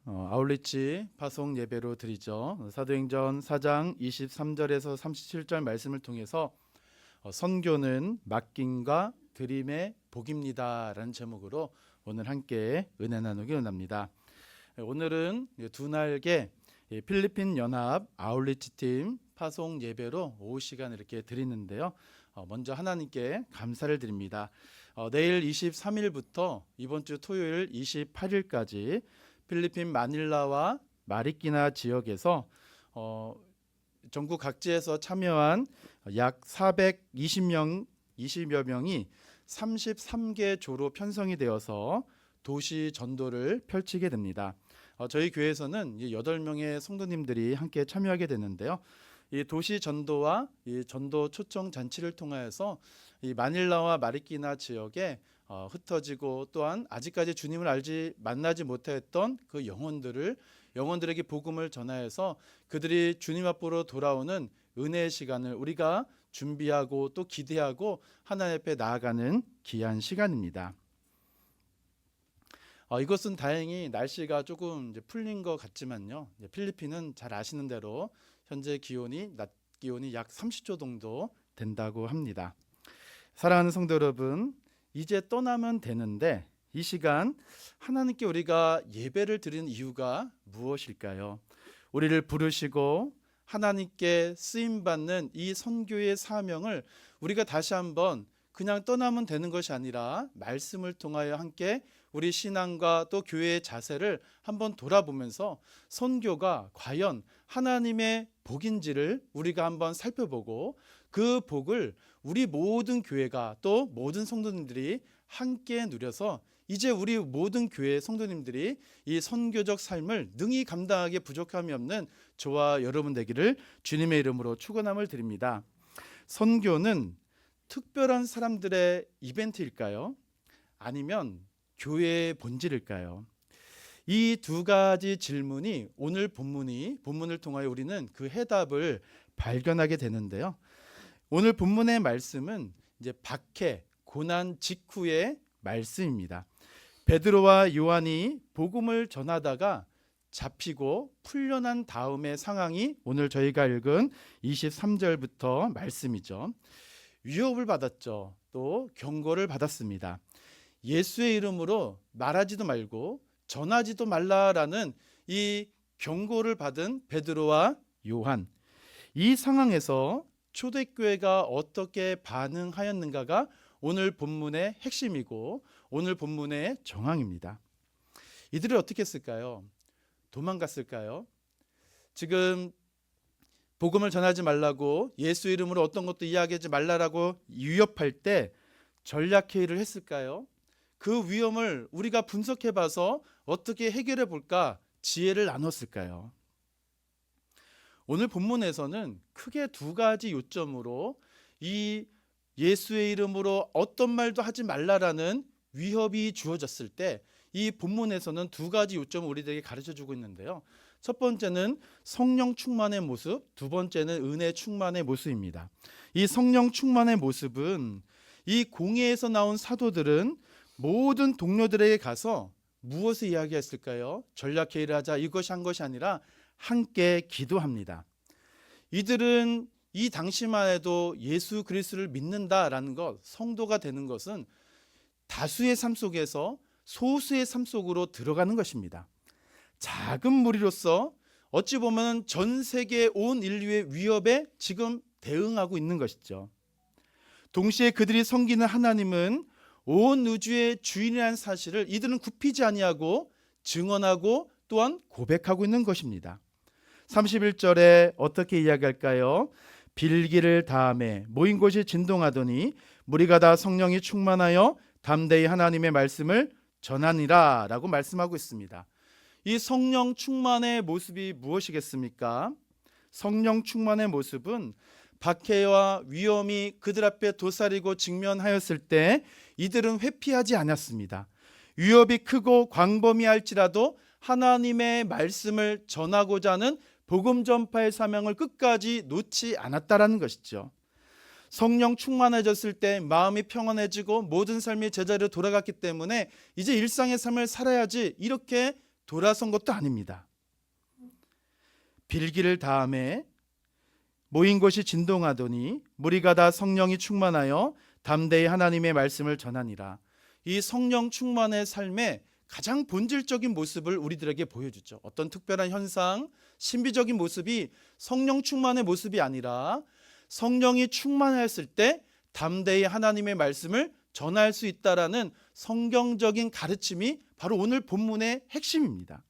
아울리치 파송 예배로 드리죠. 사도행전 4장 23절에서 37절 말씀을 통해서 선교는 맡김과 드림의 복입니다라는 제목으로 오늘 함께 은혜 나누기 원합니다. 오늘은 두 날개 필리핀 연합 아울리치 팀 파송 예배로 오후 시간 이렇게 드리는데요. 먼저 하나님께 감사를 드립니다. 내일 23일부터 이번 주 토요일 28일까지 필리핀 마닐라와 마리끼나 지역에서 전국 각지에서 참여한 약 420여 명이 33개 조로 편성이 되어서 도시 전도를 펼치게 됩니다. 저희 교회에서는 8명의 성도님들이 함께 참여하게 되는데요. 이 도시 전도와 이 전도 초청 잔치를 통하여서 이 마닐라와 마리끼나 지역에 흩어지고 또한 아직까지 주님을 만나지 못했던 그 영혼들에게 복음을 전하여서 그들이 주님 앞으로 돌아오는 은혜의 시간을 우리가 준비하고 또 기대하고 하나님 앞에 나아가는 귀한 시간입니다. 이것은 다행히 날씨가 조금 이제 풀린 것 같지만요. 필리핀은 잘 아시는 대로 현재 낮 기온이 약 30도 정도 된다고 합니다. 사랑하는 성도 여러분, 이제 떠나면 되는데 이 시간 하나님께 우리가 예배를 드리는 이유가 무엇일까요? 우리를 부르시고 하나님께 쓰임받는 이 선교의 사명을 우리가 다시 한번 그냥 떠나면 되는 것이 아니라 말씀을 통하여 함께 우리 신앙과 또 교회의 자세를 한번 돌아보면서 선교가 과연 하나님의 복인지를 우리가 한번 살펴보고 그 복을 우리 모든 교회가 또 모든 성도님들이 함께 누려서 이제 우리 모든 교회 성도님들이 이 선교적 삶을 능히 감당하기에 부족함이 없는 저와 여러분 되기를 주님의 이름으로 축원함을 드립니다. 선교는 특별한 사람들의 이벤트일까요? 아니면 교회의 본질일까요? 이 두 가지 질문이 오늘 본문을 통하여 우리는 그 해답을 발견하게 되는데요. 오늘 본문의 말씀은 이제 박해, 고난 직후의 말씀입니다. 베드로와 요한이 복음을 전하다가 잡히고 풀려난 다음의 상황이 오늘 저희가 읽은 23절부터 말씀이죠. 위협을 받았죠. 또 경고를 받았습니다. 예수의 이름으로 말하지도 말고 전하지도 말라라는 이 경고를 받은 베드로와 요한. 이 상황에서 초대교회가 어떻게 반응하였는가가 오늘 본문의 핵심이고 오늘 본문의 정황입니다. 이들이 어떻게 했을까요? 도망갔을까요? 지금 복음을 전하지 말라고 예수 이름으로 어떤 것도 이야기하지 말라라고 위협할 때 전략회의를 했을까요? 그 위험을 우리가 분석해 봐서 어떻게 해결해 볼까 지혜를 나눴을까요? 오늘 본문에서는 크게 두 가지 요점으로 이 예수의 이름으로 어떤 말도 하지 말라라는 위협이 주어졌을 때 이 본문에서는 두 가지 요점을 우리들에게 가르쳐 주고 있는데요. 첫 번째는 성령 충만의 모습, 두 번째는 은혜 충만의 모습입니다. 이 성령 충만의 모습은 이 공회에서 나온 사도들은 모든 동료들에게 가서 무엇을 이야기했을까요? 전략회의를 하자 이것이 한 것이 아니라 함께 기도합니다. 이들은 이 당시만 해도 예수 그리스도를 믿는다라는 것, 성도가 되는 것은 다수의 삶 속에서 소수의 삶 속으로 들어가는 것입니다. 작은 무리로서 어찌 보면 전 세계 온 인류의 위협에 지금 대응하고 있는 것이죠. 동시에 그들이 섬기는 하나님은 온 우주의 주인이라는 사실을 이들은 굽히지 아니하고 증언하고 또한 고백하고 있는 것입니다. 31절에 어떻게 이야기할까요? 빌기를 다함에 모인 곳이 진동하더니 무리가 다 성령이 충만하여 담대히 하나님의 말씀을 전하니라 라고 말씀하고 있습니다. 이 성령 충만의 모습이 무엇이겠습니까? 성령 충만의 모습은 박해와 위험이 그들 앞에 도사리고 직면하였을 때 이들은 회피하지 않았습니다. 위협이 크고 광범위할지라도 하나님의 말씀을 전하고자 하는 복음 전파의 사명을 끝까지 놓지 않았다라는 것이죠. 성령 충만해졌을 때 마음이 평안해지고 모든 삶이 제자리로 돌아갔기 때문에 이제 일상의 삶을 살아야지 이렇게 돌아선 것도 아닙니다. 빌기를 다음에 모인 곳이 진동하더니 무리가 다 성령이 충만하여 담대히 하나님의 말씀을 전하니라. 이 성령 충만의 삶의 가장 본질적인 모습을 우리들에게 보여주죠. 어떤 특별한 현상, 신비적인 모습이 성령 충만의 모습이 아니라 성령이 충만했을 때 담대히 하나님의 말씀을 전할 수 있다라는 성경적인 가르침이 바로 오늘 본문의 핵심입니다.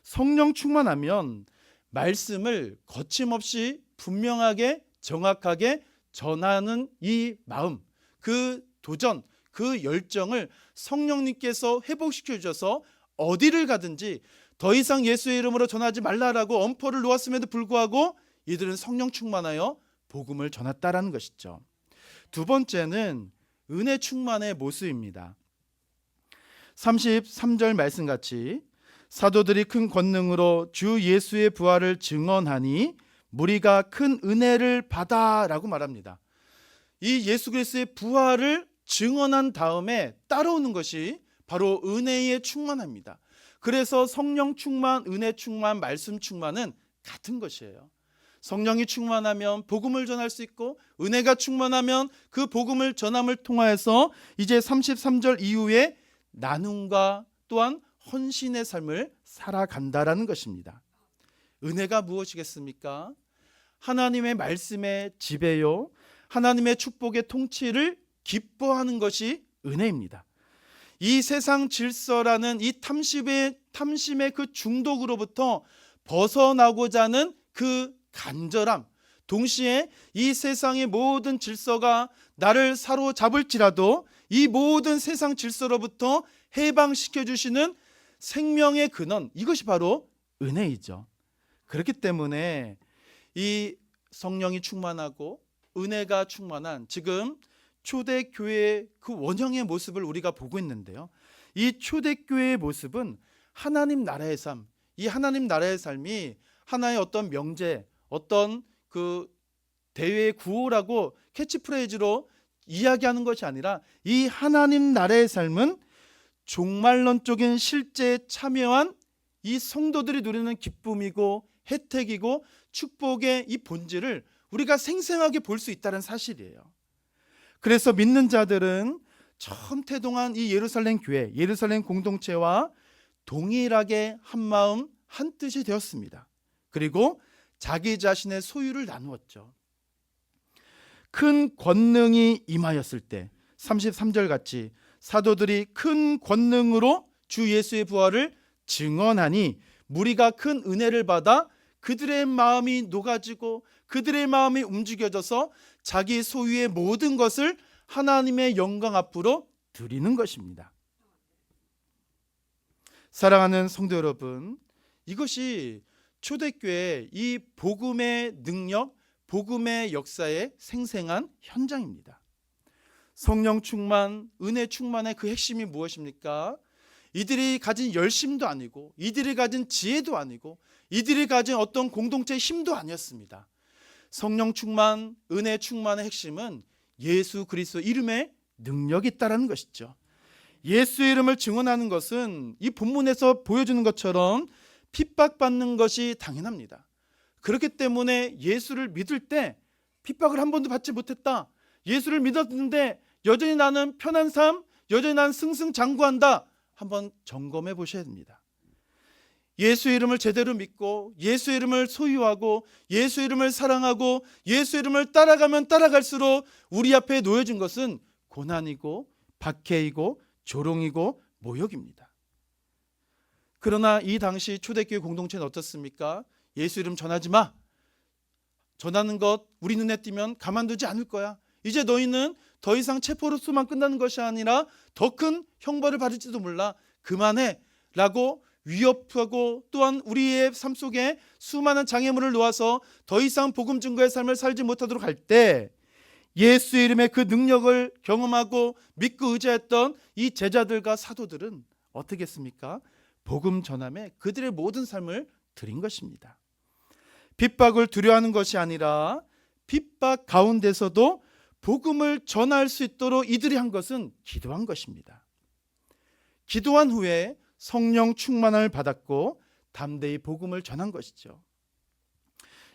성령 충만하면 말씀을 거침없이 분명하게 정확하게 전하는 이 마음, 그 도전, 그 열정을 성령님께서 회복시켜 주셔서 어디를 가든지 더 이상 예수의 이름으로 전하지 말라라고 엄포를 놓았음에도 불구하고 이들은 성령 충만하여 복음을 전했다라는 것이죠. 두 번째는 은혜 충만의 모습입니다. 33절 말씀같이 사도들이 큰 권능으로 주 예수의 부활을 증언하니 무리가 큰 은혜를 받아라고 말합니다. 이 예수 그리스도의 부활을 증언한 다음에 따라오는 것이 바로 은혜의 충만합니다. 그래서 성령 충만, 은혜 충만, 말씀 충만은 같은 것이에요. 성령이 충만하면 복음을 전할 수 있고 은혜가 충만하면 그 복음을 전함을 통하여서 이제 33절 이후에 나눔과 또한 헌신의 삶을 살아간다라는 것입니다. 은혜가 무엇이겠습니까? 하나님의 말씀의 지배요, 하나님의 축복의 통치를 기뻐하는 것이 은혜입니다. 이 세상 질서라는 이 탐심의 그 중독으로부터 벗어나고자 하는 그 간절함, 동시에 이 세상의 모든 질서가 나를 사로잡을지라도 이 모든 세상 질서로부터 해방시켜 주시는 생명의 근원, 이것이 바로 은혜이죠. 그렇기 때문에 이 성령이 충만하고 은혜가 충만한 지금 초대교회의 그 원형의 모습을 우리가 보고 있는데요, 이 초대교회의 모습은 하나님 나라의 삶, 이 하나님 나라의 삶이 하나의 어떤 명제, 어떤 그 대회의 구호라고 캐치프레이즈로 이야기하는 것이 아니라 이 하나님 나라의 삶은 종말론적인 실제에 참여한 이 성도들이 누리는 기쁨이고 혜택이고 축복의 이 본질을 우리가 생생하게 볼 수 있다는 사실이에요. 그래서 믿는 자들은 처음 태동한 이 예루살렘 교회, 예루살렘 공동체와 동일하게 한 마음 한 뜻이 되었습니다. 그리고 자기 자신의 소유를 나누었죠. 큰 권능이 임하였을 때 33절 같이 사도들이 큰 권능으로 주 예수의 부활을 증언하니 무리가 큰 은혜를 받아 그들의 마음이 녹아지고 그들의 마음이 움직여져서 자기 소유의 모든 것을 하나님의 영광 앞으로 드리는 것입니다. 사랑하는 성도 여러분, 이것이 초대교회 이 복음의 능력, 복음의 역사의 생생한 현장입니다. 성령 충만, 은혜 충만의 그 핵심이 무엇입니까? 이들이 가진 열심도 아니고 이들이 가진 지혜도 아니고 이들이 가진 어떤 공동체의 힘도 아니었습니다. 성령 충만, 은혜 충만의 핵심은 예수 그리스도 이름에 능력이 있다는 것이죠. 예수의 이름을 증언하는 것은 이 본문에서 보여주는 것처럼 핍박받는 것이 당연합니다. 그렇기 때문에 예수를 믿을 때 핍박을 한 번도 받지 못했다, 예수를 믿었는데 여전히 나는 편한 삶, 여전히 나는 승승장구한다, 한번 점검해 보셔야 됩니다. 예수 이름을 제대로 믿고 예수 이름을 소유하고 예수 이름을 사랑하고 예수 이름을 따라가면 따라갈수록 우리 앞에 놓여진 것은 고난이고 박해이고 조롱이고 모욕입니다. 그러나 이 당시 초대교회 공동체는 어떻습니까? 예수 이름 전하지 마, 전하는 것 우리 눈에 띄면 가만두지 않을 거야, 이제 너희는 더 이상 체포로서만 끝나는 것이 아니라 더 큰 형벌을 받을지도 몰라, 그만해 라고 위협하고 또한 우리의 삶 속에 수많은 장애물을 놓아서 더 이상 복음 증거의 삶을 살지 못하도록 할 때 예수 이름의 그 능력을 경험하고 믿고 의지했던 이 제자들과 사도들은 어떻게 했습니까? 복음 전함에 그들의 모든 삶을 드린 것입니다. 핍박을 두려워하는 것이 아니라 핍박 가운데서도 복음을 전할 수 있도록 이들이 한 것은 기도한 것입니다. 기도한 후에 성령 충만을 받았고 담대히 복음을 전한 것이죠.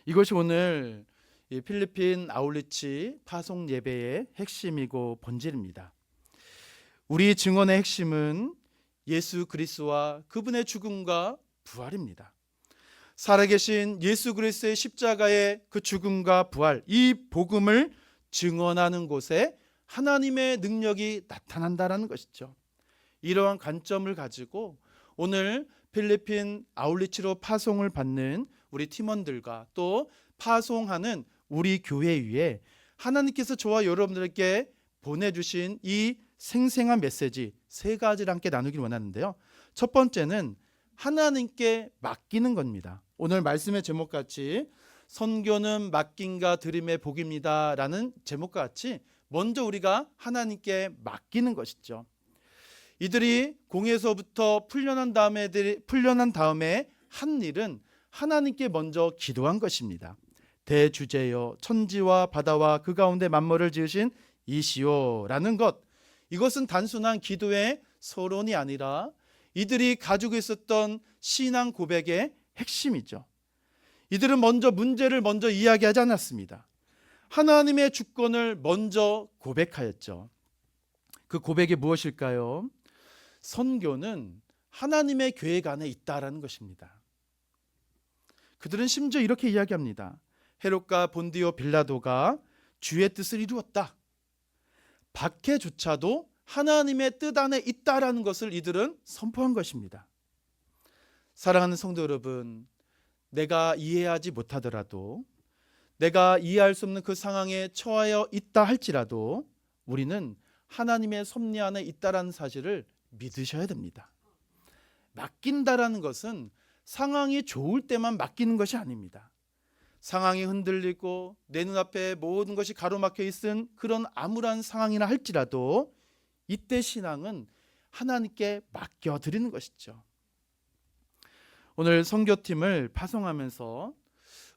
이것이 오늘 이 필리핀 아울리치 파송 예배의 핵심이고 본질입니다. 우리 증언의 핵심은 예수 그리스도와 그분의 죽음과 부활입니다. 살아계신 예수 그리스도의 십자가의 그 죽음과 부활, 이 복음을 증언하는 곳에 하나님의 능력이 나타난다는 것이죠. 이러한 관점을 가지고 오늘 필리핀 아울리치로 파송을 받는 우리 팀원들과 또 파송하는 우리 교회 위에 하나님께서 저와 여러분들께 보내주신 이 생생한 메시지 세 가지를 함께 나누길 원하는데요. 첫 번째는 하나님께 맡기는 겁니다. 오늘 말씀의 제목같이 선교는 맡김과 드림의 복입니다 라는 제목과 같이 먼저 우리가 하나님께 맡기는 것이죠. 이들이 공에서부터 풀려난 다음에 한 일은 하나님께 먼저 기도한 것입니다. 대주제여 천지와 바다와 그 가운데 만물을 지으신 이시오라는 것, 이것은 단순한 기도의 서론이 아니라 이들이 가지고 있었던 신앙 고백의 핵심이죠. 이들은 문제를 먼저 이야기하지 않았습니다. 하나님의 주권을 먼저 고백하였죠. 그 고백이 무엇일까요? 선교는 하나님의 계획 안에 있다라는 것입니다. 그들은 심지어 이렇게 이야기합니다. 헤롯과 본디오 빌라도가 주의 뜻을 이루었다. 박해조차도 하나님의 뜻 안에 있다라는 것을 이들은 선포한 것입니다. 사랑하는 성도 여러분, 내가 이해하지 못하더라도, 내가 이해할 수 없는 그 상황에 처하여 있다 할지라도 우리는 하나님의 섭리 안에 있다라는 사실을 믿으셔야 됩니다. 맡긴다라는 것은 상황이 좋을 때만 맡기는 것이 아닙니다. 상황이 흔들리고 내 눈앞에 모든 것이 가로막혀 있은 그런 암울한 상황이나 할지라도 이때 신앙은 하나님께 맡겨드리는 것이죠. 오늘 선교팀을 파송하면서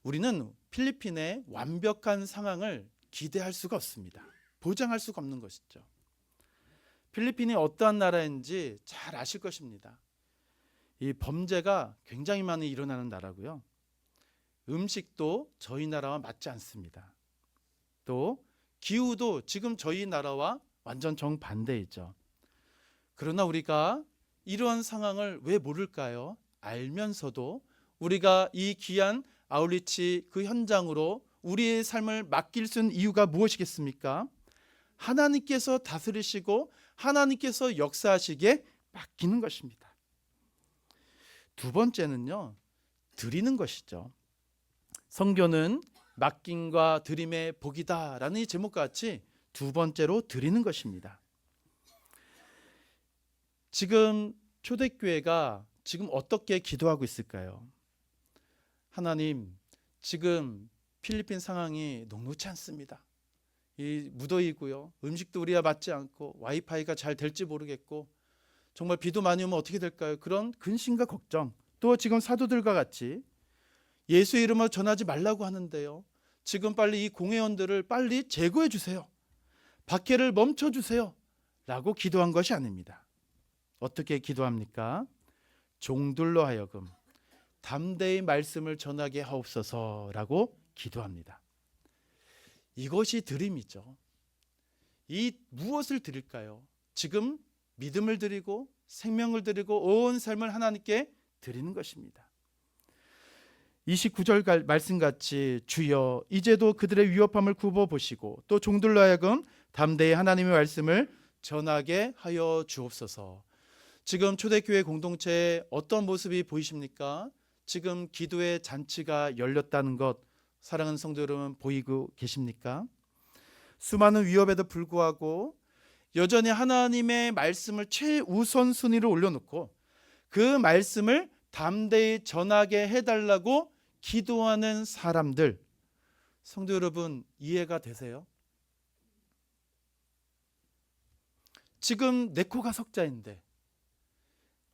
우리는 필리핀의 완벽한 상황을 기대할 수가 없습니다. 보장할 수가 없는 것이죠. 필리핀이 어떠한 나라인지 잘 아실 것입니다. 이 범죄가 굉장히 많이 일어나는 나라고요. 음식도 저희 나라와 맞지 않습니다. 또 기후도 지금 저희 나라와 완전 정반대이죠. 그러나 우리가 이러한 상황을 왜 모를까요? 알면서도 우리가 이 귀한 아울리치 그 현장으로 우리의 삶을 맡길 수 있는 이유가 무엇이겠습니까? 하나님께서 다스리시고 하나님께서 역사하시기에 맡기는 것입니다. 두 번째는요, 드리는 것이죠. 선교는 맡김과 드림의 복이다라는 이 제목과 같이 두 번째로 드리는 것입니다. 지금 초대교회가 지금 어떻게 기도하고 있을까요? 하나님, 지금 필리핀 상황이 녹록지 않습니다. 이 무더위고요. 음식도 우리와 맞지 않고 와이파이가 잘 될지 모르겠고 정말 비도 많이 오면 어떻게 될까요? 그런 근심과 걱정, 또 지금 사도들과 같이 예수 이름으로 전하지 말라고 하는데요. 지금 빨리 이 공회원들을 빨리 제거해 주세요. 박해를 멈춰 주세요. 라고 기도한 것이 아닙니다. 어떻게 기도합니까? 종들로 하여금 담대히 말씀을 전하게 하옵소서라고 기도합니다. 이것이 드림이죠. 이 무엇을 드릴까요? 지금 믿음을 드리고 생명을 드리고 온 삶을 하나님께 드리는 것입니다. 29절 말씀같이 주여 이제도 그들의 위협함을 굽어보시고 또 종들로 하여금 담대히 하나님의 말씀을 전하게 하여 주옵소서. 지금 초대교회 공동체에 어떤 모습이 보이십니까? 지금 기도의 잔치가 열렸다는 것, 사랑하는 성도 여러분, 보이고 계십니까? 수많은 위협에도 불구하고 여전히 하나님의 말씀을 최우선 순위로 올려놓고 그 말씀을 담대히 전하게 해달라고 기도하는 사람들, 성도 여러분, 이해가 되세요? 지금 내 코가 석자인데,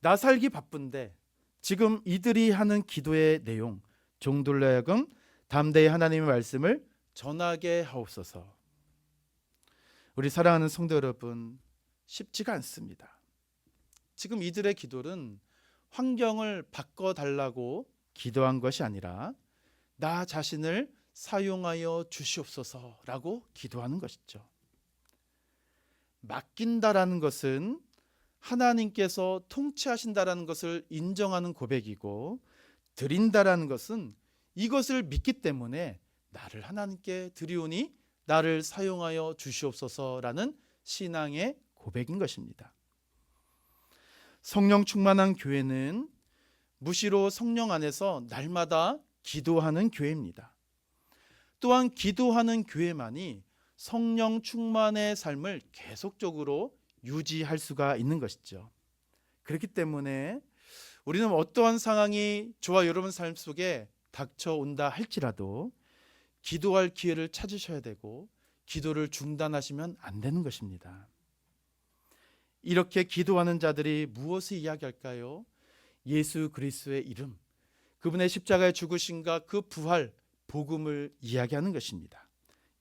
나 살기 바쁜데 지금 이들이 하는 기도의 내용, 종들로 하여금 담대히 하나님의 말씀을 전하게 하옵소서. 우리 사랑하는 성도 여러분, 쉽지가 않습니다. 지금 이들의 기도는 환경을 바꿔달라고 기도한 것이 아니라 나 자신을 사용하여 주시옵소서라고 기도하는 것이죠. 맡긴다라는 것은 하나님께서 통치하신다라는 것을 인정하는 고백이고, 드린다라는 것은 이것을 믿기 때문에 나를 하나님께 드리오니 나를 사용하여 주시옵소서라는 신앙의 고백인 것입니다. 성령 충만한 교회는 무시로 성령 안에서 날마다 기도하는 교회입니다. 또한 기도하는 교회만이 성령 충만의 삶을 계속적으로 유지할 수가 있는 것이죠. 그렇기 때문에 우리는 어떠한 상황이 저와 여러분 삶 속에 닥쳐온다 할지라도 기도할 기회를 찾으셔야 되고, 기도를 중단하시면 안 되는 것입니다. 이렇게 기도하는 자들이 무엇을 이야기할까요? 예수 그리스도의 이름, 그분의 십자가의 죽으심과 그 부활, 복음을 이야기하는 것입니다.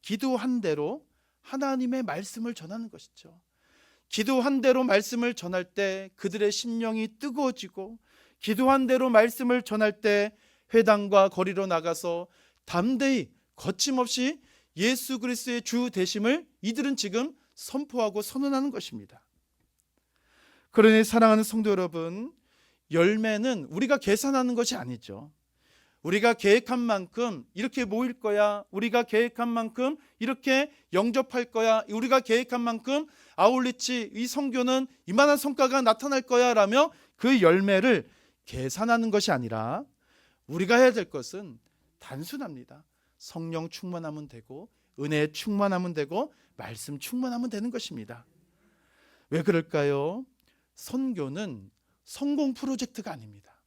기도한 대로 하나님의 말씀을 전하는 것이죠. 기도한 대로 말씀을 전할 때 그들의 심령이 뜨거워지고, 기도한 대로 말씀을 전할 때 회당과 거리로 나가서 담대히 거침없이 예수 그리스도의 주 되심을 이들은 지금 선포하고 선언하는 것입니다. 그러니 사랑하는 성도 여러분, 열매는 우리가 계산하는 것이 아니죠. 우리가 계획한 만큼 이렇게 모일 거야, 우리가 계획한 만큼 이렇게 영접할 거야, 우리가 계획한 만큼 아울리치 이 선교는 이만한 성과가 나타날 거야 라며 그 열매를 계산하는 것이 아니라 우리가 해야 될 것은 단순합니다. 성령 충만하면 되고, 은혜 충만하면 되고, 말씀 충만하면 되는 것입니다. 왜 그럴까요? 선교는 성공 프로젝트가 아닙니다.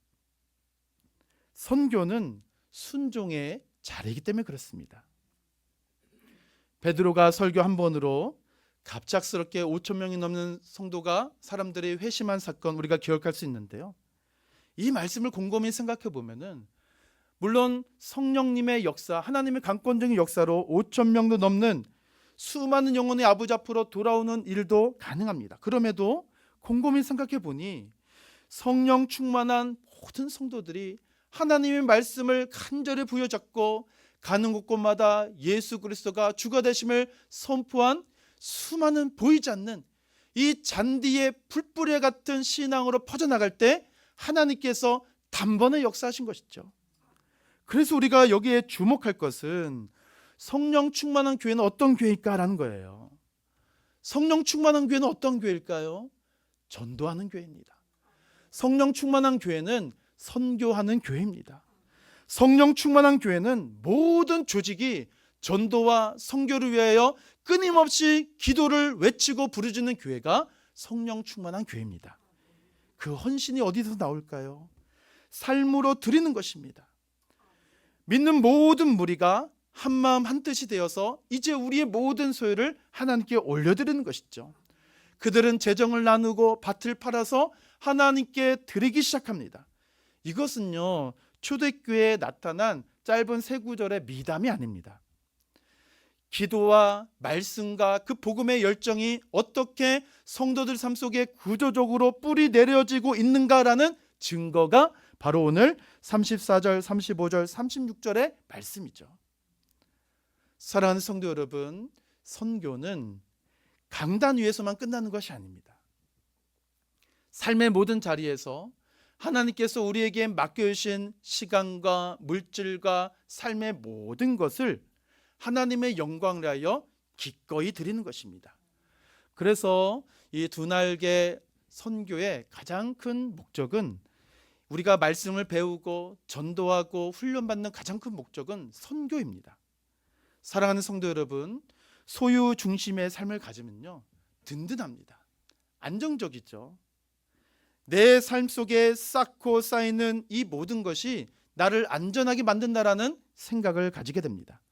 선교는 순종의 자리이기 때문에 그렇습니다. 베드로가 설교 한 번으로 갑작스럽게 5천 명이 넘는 성도가, 사람들이 회심한 사건 우리가 기억할 수 있는데요. 이 말씀을 곰곰이 생각해 보면은 물론 성령님의 역사, 하나님의 강권적인 역사로 5천 명도 넘는 수많은 영혼의 아버지 앞으로 돌아오는 일도 가능합니다. 그럼에도 곰곰이 생각해 보니 성령 충만한 모든 성도들이 하나님의 말씀을 간절히 부여잡고 가는 곳곳마다 예수 그리스도가 주가 되심을 선포한 수많은 보이지 않는 이 잔디의 풀뿌리 같은 신앙으로 퍼져나갈 때 하나님께서 단번에 역사하신 것이죠. 그래서 우리가 여기에 주목할 것은 성령 충만한 교회는 어떤 교회일까라는 거예요. 성령 충만한 교회는 어떤 교회일까요? 전도하는 교회입니다. 성령 충만한 교회는 선교하는 교회입니다. 성령 충만한 교회는 모든 조직이 전도와 선교를 위하여 끊임없이 기도를 외치고 부르짖는 교회가 성령 충만한 교회입니다. 그 헌신이 어디서 나올까요? 삶으로 드리는 것입니다. 믿는 모든 무리가 한마음 한뜻이 되어서 이제 우리의 모든 소유를 하나님께 올려드리는 것이죠. 그들은 재정을 나누고 밭을 팔아서 하나님께 드리기 시작합니다. 이것은요, 초대교회에 나타난 짧은 세 구절의 미담이 아닙니다. 기도와 말씀과 그 복음의 열정이 어떻게 성도들 삶 속에 구조적으로 뿌리 내려지고 있는가라는 증거가 바로 오늘 34절, 35절, 36절의 말씀이죠. 사랑하는 성도 여러분, 선교는 강단 위에서만 끝나는 것이 아닙니다. 삶의 모든 자리에서 하나님께서 우리에게 맡겨주신 시간과 물질과 삶의 모든 것을 하나님의 영광을 위하여 기꺼이 드리는 것입니다. 그래서 이 두 날개 선교의 가장 큰 목적은, 우리가 말씀을 배우고 전도하고 훈련받는 가장 큰 목적은 선교입니다. 사랑하는 성도 여러분, 소유 중심의 삶을 가지면요, 든든합니다. 안정적이죠. 내 삶 속에 쌓고 쌓이는 이 모든 것이 나를 안전하게 만든다라는 생각을 가지게 됩니다.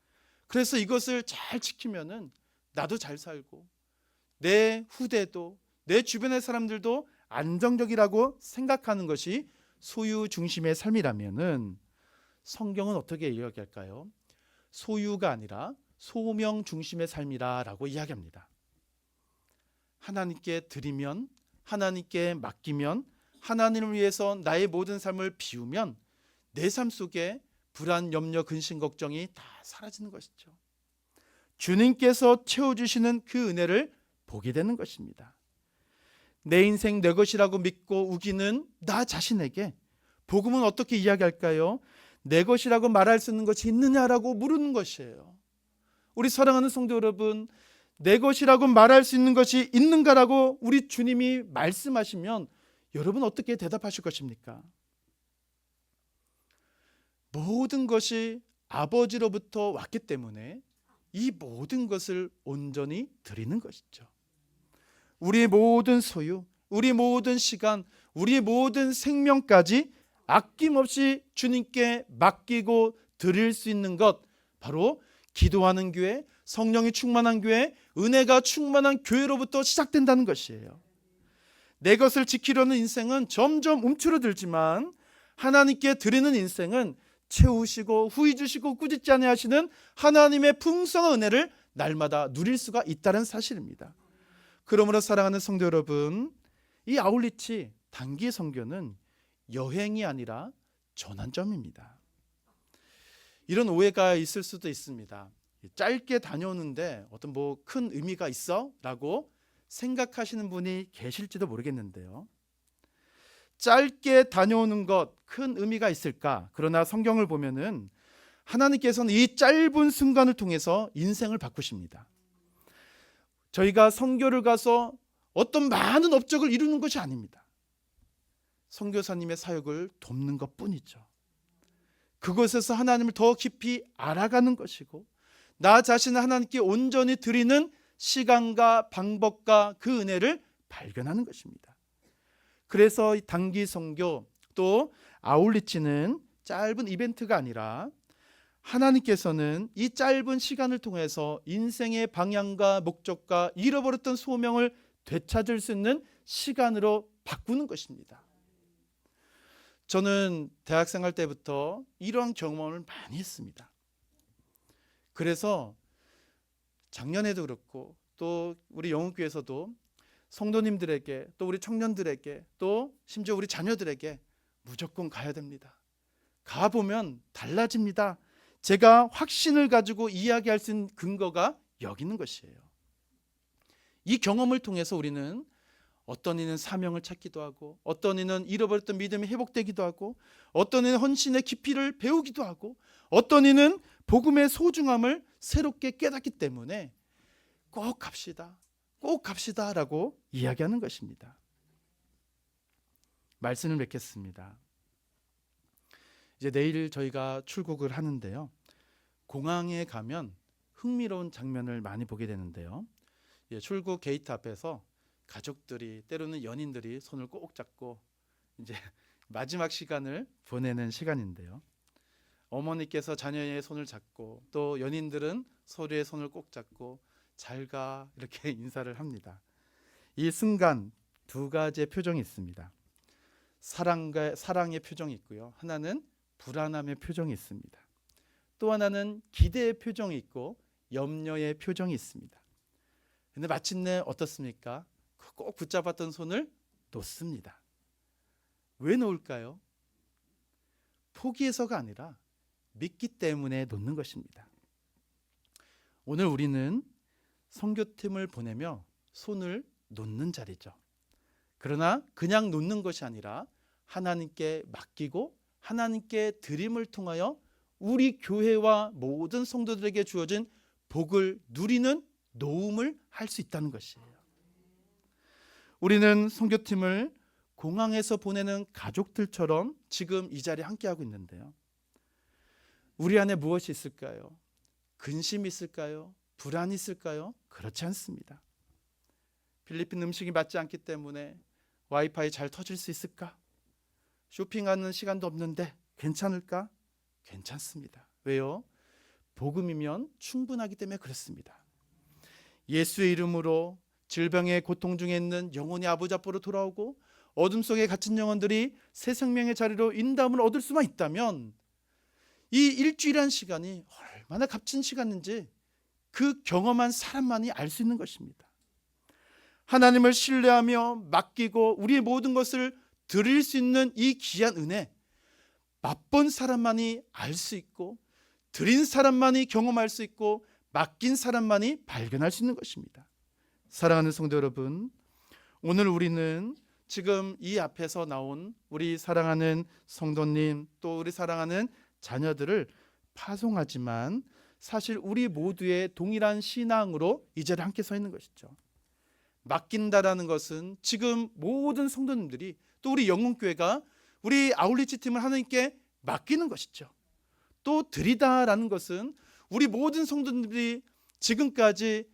그래서 이것을 잘 지키면은 나도 잘 살고 내 후대도, 내 주변의 사람들도 안정적이라고 생각하는 것이 소유 중심의 삶이라면은 성경은 어떻게 이야기할까요? 소유가 아니라 소명 중심의 삶이라고 이야기합니다. 하나님께 드리면, 하나님께 맡기면 하나님을 위해서 나의 모든 삶을 비우면 내 삶 속에 불안, 염려, 근심, 걱정이 다 사라지는 것이죠. 주님께서 채워주시는 그 은혜를 보게 되는 것입니다. 내 인생 내 것이라고 믿고 우기는 나 자신에게 복음은 어떻게 이야기할까요? 내 것이라고 말할 수 있는 것이 있느냐라고 물은 것이에요. 우리 사랑하는 성도 여러분, 내 것이라고 말할 수 있는 것이 있는가라고 우리 주님이 말씀하시면 여러분 어떻게 대답하실 것입니까? 모든 것이 아버지로부터 왔기 때문에 이 모든 것을 온전히 드리는 것이죠. 우리의 모든 소유, 우리 모든 시간, 우리의 모든 생명까지 아낌없이 주님께 맡기고 드릴 수 있는 것, 바로 기도하는 교회, 성령이 충만한 교회, 은혜가 충만한 교회로부터 시작된다는 것이에요. 내 것을 지키려는 인생은 점점 움츠러들지만 하나님께 드리는 인생은 채우시고 후히 주시고 꾸짖지 아니하시는 하나님의 풍성한 은혜를 날마다 누릴 수가 있다는 사실입니다. 그러므로 사랑하는 성도 여러분, 이 아울리치 단기 선교는 여행이 아니라 전환점입니다. 이런 오해가 있을 수도 있습니다. 짧게 다녀오는데 어떤 큰 의미가 있어? 라고 생각하시는 분이 계실지도 모르겠는데요. 짧게 다녀오는 것 큰 의미가 있을까? 그러나 성경을 보면은 하나님께서는 이 짧은 순간을 통해서 인생을 바꾸십니다. 저희가 선교를 가서 어떤 많은 업적을 이루는 것이 아닙니다. 선교사님의 사역을 돕는 것뿐이죠. 그곳에서 하나님을 더 깊이 알아가는 것이고 나 자신을 하나님께 온전히 드리는 시간과 방법과 그 은혜를 발견하는 것입니다. 그래서 이 단기 선교 또 아울리치는 짧은 이벤트가 아니라 하나님께서는 이 짧은 시간을 통해서 인생의 방향과 목적과 잃어버렸던 소명을 되찾을 수 있는 시간으로 바꾸는 것입니다. 저는 대학생활 때부터 이러한 경험을 많이 했습니다. 그래서 작년에도 그렇고 또 우리 영웅교회에서도 성도님들에게 또 우리 청년들에게 또 심지어 우리 자녀들에게 무조건 가야 됩니다. 가보면 달라집니다. 제가 확신을 가지고 이야기할 수 있는 근거가 여기 있는 것이에요. 이 경험을 통해서 우리는 어떤 이는 사명을 찾기도 하고 어떤 이는 잃어버렸던 믿음이 회복되기도 하고 어떤 이는 헌신의 깊이를 배우기도 하고 어떤 이는 복음의 소중함을 새롭게 깨닫기 때문에 꼭 갑시다. 꼭 갑시다라고 이야기하는 것입니다. 말씀을 맺겠습니다. 이제 내일 저희가 출국을 하는데요. 공항에 가면 흥미로운 장면을 많이 보게 되는데요. 출국 게이트 앞에서 가족들이 때로는 연인들이 손을 꼭 잡고 이제 마지막 시간을 보내는 시간인데요. 어머니께서 자녀의 손을 잡고 또 연인들은 서로의 손을 꼭 잡고 잘 가 이렇게 인사를 합니다. 이 순간 두 가지의 표정이 있습니다. 사랑의 표정이 있고요. 하나는 불안함의 표정이 있습니다. 또 하나는 기대의 표정이 있고 염려의 표정이 있습니다. 근데 마침내 어떻습니까? 꼭 붙잡았던 손을 놓습니다. 왜 놓을까요? 포기해서가 아니라 믿기 때문에 놓는 것입니다. 오늘 우리는 선교팀을 보내며 손을 놓는 자리죠. 그러나 그냥 놓는 것이 아니라 하나님께 맡기고 하나님께 드림을 통하여 우리 교회와 모든 성도들에게 주어진 복을 누리는 놓음을 할 수 있다는 것이에요. 우리는 선교팀을 공항에서 보내는 가족들처럼 지금 이 자리에 함께하고 있는데요. 우리 안에 무엇이 있을까요? 근심이 있을까요? 불안이 있을까요? 그렇지 않습니다. 필리핀 음식이 맞지 않기 때문에 와이파이 잘 터질 수 있을까? 쇼핑하는 시간도 없는데 괜찮을까? 괜찮습니다. 왜요? 복음이면 충분하기 때문에 그렇습니다. 예수의 이름으로 질병의 고통 중에 있는 영혼이 아버지 앞으로 돌아오고 어둠 속에 갇힌 영혼들이 새 생명의 자리로 인도함을 얻을 수만 있다면 이 일주일이라는 시간이 얼마나 값진 시간인지 그 경험한 사람만이 알 수 있는 것입니다. 하나님을 신뢰하며 맡기고 우리의 모든 것을 드릴 수 있는 이 귀한 은혜, 맛본 사람만이 알 수 있고 드린 사람만이 경험할 수 있고 맡긴 사람만이 발견할 수 있는 것입니다. 사랑하는 성도 여러분, 오늘 우리는 지금 이 앞에서 나온 우리 사랑하는 성도님, 또 우리 사랑하는 자녀들을 파송하지만 사실 우리 모두의 동일한 신앙으로 이 자리에 함께 서 있는 것이죠. 맡긴다라는 것은 지금 모든 성도님들이, 또 우리 영혼교회가 우리 아울리치 팀을 하나님께 맡기는 것이죠. 또 드리다라는 것은 우리 모든 성도님들이 지금까지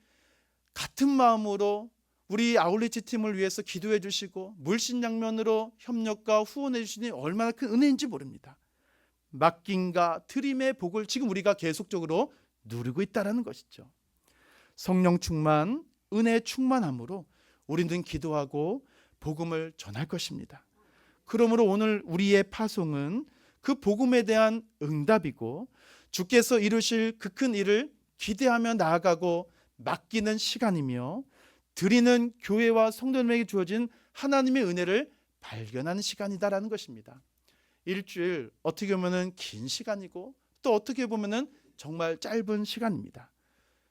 같은 마음으로 우리 아울리치 팀을 위해서 기도해 주시고 물신양면으로 협력과 후원해 주시니 얼마나 큰 은혜인지 모릅니다. 맡김과 드림의 복을 지금 우리가 계속적으로 누리고 있다는 것이죠. 성령 충만, 은혜 충만함으로 우리는 기도하고 복음을 전할 것입니다. 그러므로 오늘 우리의 파송은 그 복음에 대한 응답이고 주께서 이루실 그 큰 일을 기대하며 나아가고 맡기는 시간이며 드리는 교회와 성도님에게 주어진 하나님의 은혜를 발견하는 시간이다라는 것입니다. 일주일 어떻게 보면 긴 시간이고 또 어떻게 보면 정말 짧은 시간입니다.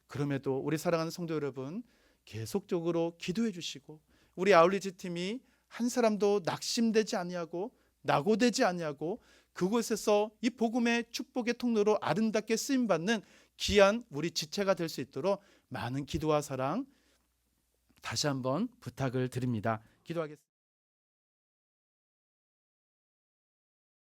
그럼에도 우리 사랑하는 성도 여러분, 계속적으로 기도해 주시고 우리 아울리치 팀이 한 사람도 낙심되지 아니하고 낙오되지 아니하고 그곳에서 이 복음의 축복의 통로로 아름답게 쓰임받는 귀한 우리 지체가 될 수 있도록 많은 기도와 사랑 다시 한번 부탁을 드립니다. 기도하겠습니다.